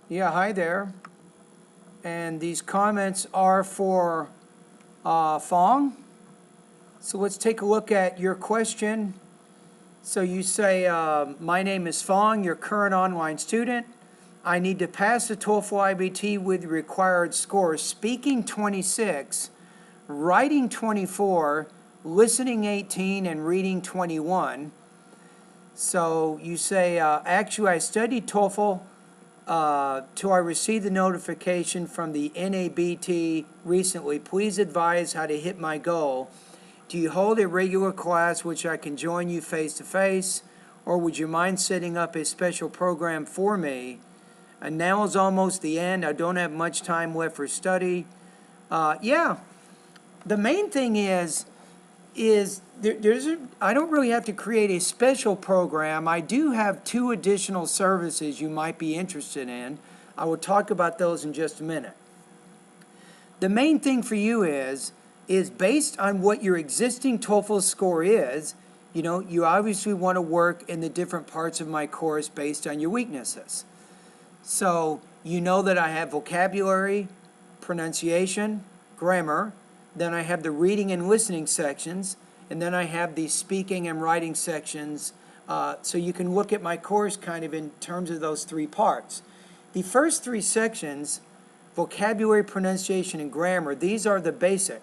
Yeah, hi there. And these comments are for Fong. So let's take a look at your question. So you say, my name is Fong, your current online student. I need to pass the TOEFL-IBT with required scores. Speaking 26, writing 24, listening 18, and reading 21. So you say, actually, I studied TOEFL till I received the notification from the NABP recently. Please advise how to hit my goal. Do you hold a regular class which I can join you face-to-face, or would you mind setting up a special program for me? And now is almost the end. I don't have much time left for study. Yeah, the main thing is I don't really have to create a special program. I do have 2 additional services you might be interested in. I will talk about those in just a minute. The main thing for you is based on what your existing TOEFL score is, you obviously want to work in the different parts of my course based on your weaknesses. So you know that I have vocabulary, pronunciation, grammar, then I have the reading and listening sections, and then I have the speaking and writing sections. So you can look at my course kind of in terms of those 3 parts. The first 3 sections, vocabulary, pronunciation, and grammar, these are the basic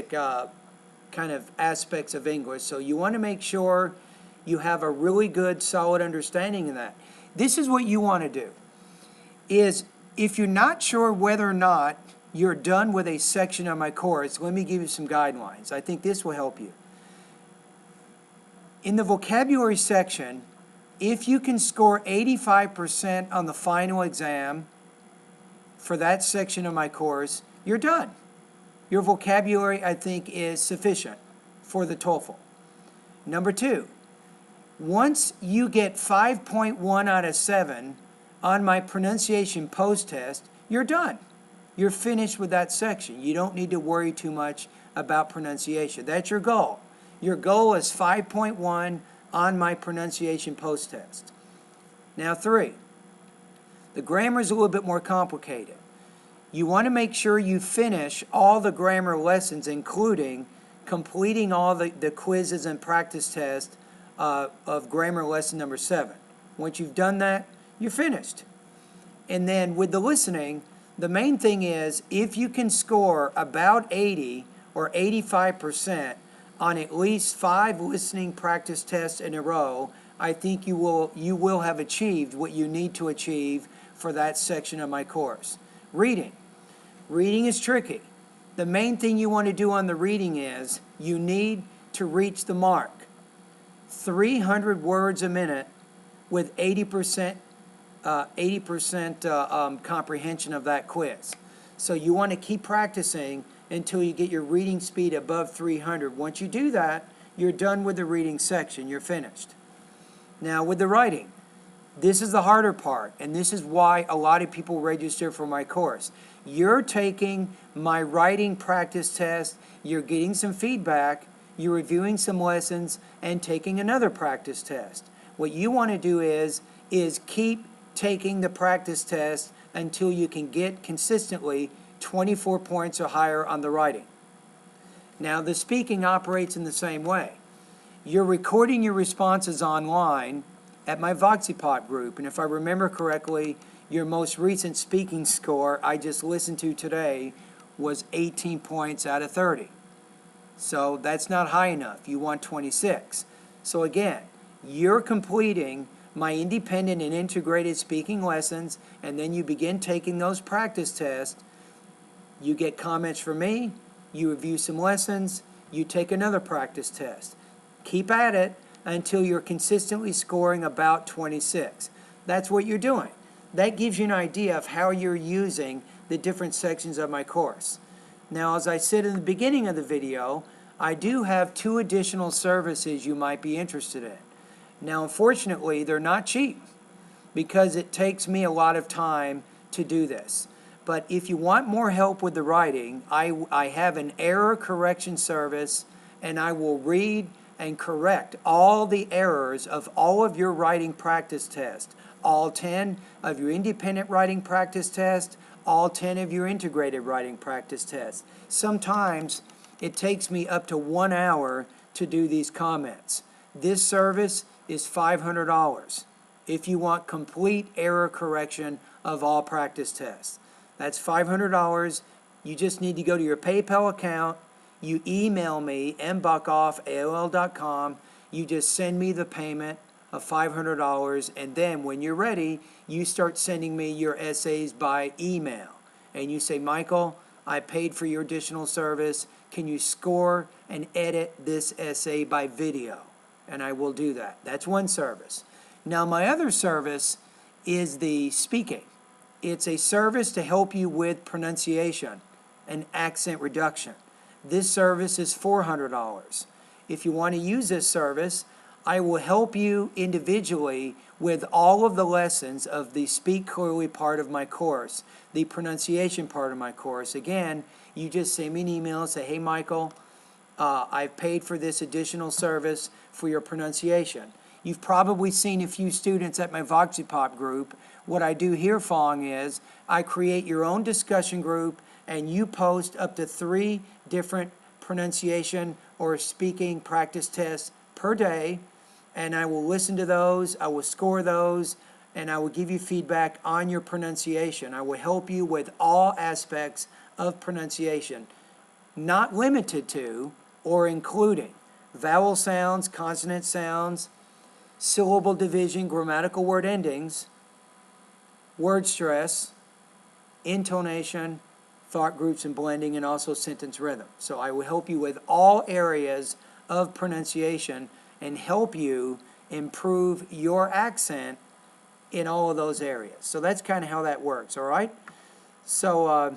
kind of aspects of English. So you want to make sure you have a really good, solid understanding of that. This is what you want to do, is if you're not sure whether or not you're done with a section of my course, let me give you some guidelines. I think this will help you. In the vocabulary section, if you can score 85% on the final exam for that section of my course, you're done. Your vocabulary, I think, is sufficient for the TOEFL. Number 2, once you get 5.1 out of 7 on my pronunciation post-test, you're done. You're finished with that section. You don't need to worry too much about pronunciation. That's your goal. Your goal is 5.1 on my pronunciation post-test. Now 3, the grammar is a little bit more complicated. You want to make sure you finish all the grammar lessons, including completing all the quizzes and practice tests of grammar lesson number 7. Once you've done that, you're finished. And then with the listening, the main thing is if you can score about 80 or 85% on at least 5 listening practice tests in a row, I think you will have achieved what you need to achieve for that section of my course. Reading. Reading is tricky. The main thing you want to do on the reading is you need to reach the mark. 300 words a minute with 80% comprehension of that quiz. So you want to keep practicing until you get your reading speed above 300. Once you do that, you're done with the reading section. You're finished. Now with the writing, this is the harder part, and this is why a lot of people register for my course. You're taking my writing practice test, you're getting some feedback, you're reviewing some lessons, and taking another practice test. What you want to do is keep taking the practice test until you can get consistently 24 points or higher on the writing. Now, the speaking operates in the same way. You're recording your responses online at my VoxyPop group, and if I remember correctly, your most recent speaking score I just listened to today was 18 points out of 30. So that's not high enough. You want 26. So again, you're completing my independent and integrated speaking lessons, and then you begin taking those practice tests. You get comments from me, you review some lessons, you take another practice test. Keep at it until you're consistently scoring about 26. That's what you're doing. That gives you an idea of how you're using the different sections of my course. Now, as I said in the beginning of the video, I do have 2 additional services you might be interested in. Now, unfortunately, they're not cheap because it takes me a lot of time to do this. But if you want more help with the writing, I have an error correction service, and I will read and correct all the errors of all of your writing practice tests, all 10 of your independent writing practice tests, all 10 of your integrated writing practice tests. Sometimes it takes me up to 1 hour to do these comments. This service is $500 if you want complete error correction of all practice tests. That's $500. You just need to go to your PayPal account. You email me, mbuckoff@aol.com. You just send me the payment of $500, and then when you're ready, you start sending me your essays by email. And you say, Michael, I paid for your additional service. Can you score and edit this essay by video? And I will do that. That's one service. Now, my other service is the speaking. It's a service to help you with pronunciation and accent reduction. This service is $400. If you want to use this service, I will help you individually with all of the lessons of the Speak Clearly part of my course, the pronunciation part of my course. Again, you just send me an email and say, hey, Michael, I've paid for this additional service for your pronunciation. You've probably seen a few students at my VoxyPop group. What I do here, Fong, is I create your own discussion group, and you post up to 3 different pronunciation or speaking practice tests per day, and I will listen to those, I will score those, and I will give you feedback on your pronunciation. I will help you with all aspects of pronunciation, not limited to or including vowel sounds, consonant sounds, syllable division, grammatical word endings, word stress, intonation, thought groups and blending, and also sentence rhythm. So I will help you with all areas of pronunciation and help you improve your accent in all of those areas. So that's kind of how that works, all right? So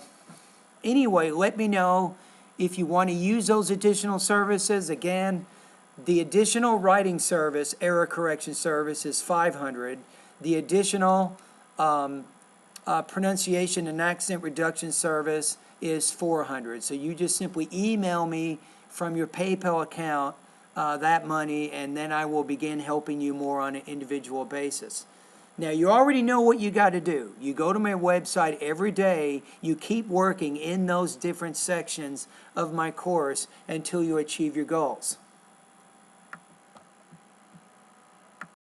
anyway, let me know if you want to use those additional services. Again, the additional writing service, error correction service, is $500. The additional pronunciation and accent reduction service is $400. So you just simply email me from your PayPal account that money, and then I will begin helping you more on an individual basis. Now, you already know what you got to do. You go to my website every day. You keep working in those different sections of my course until you achieve your goals.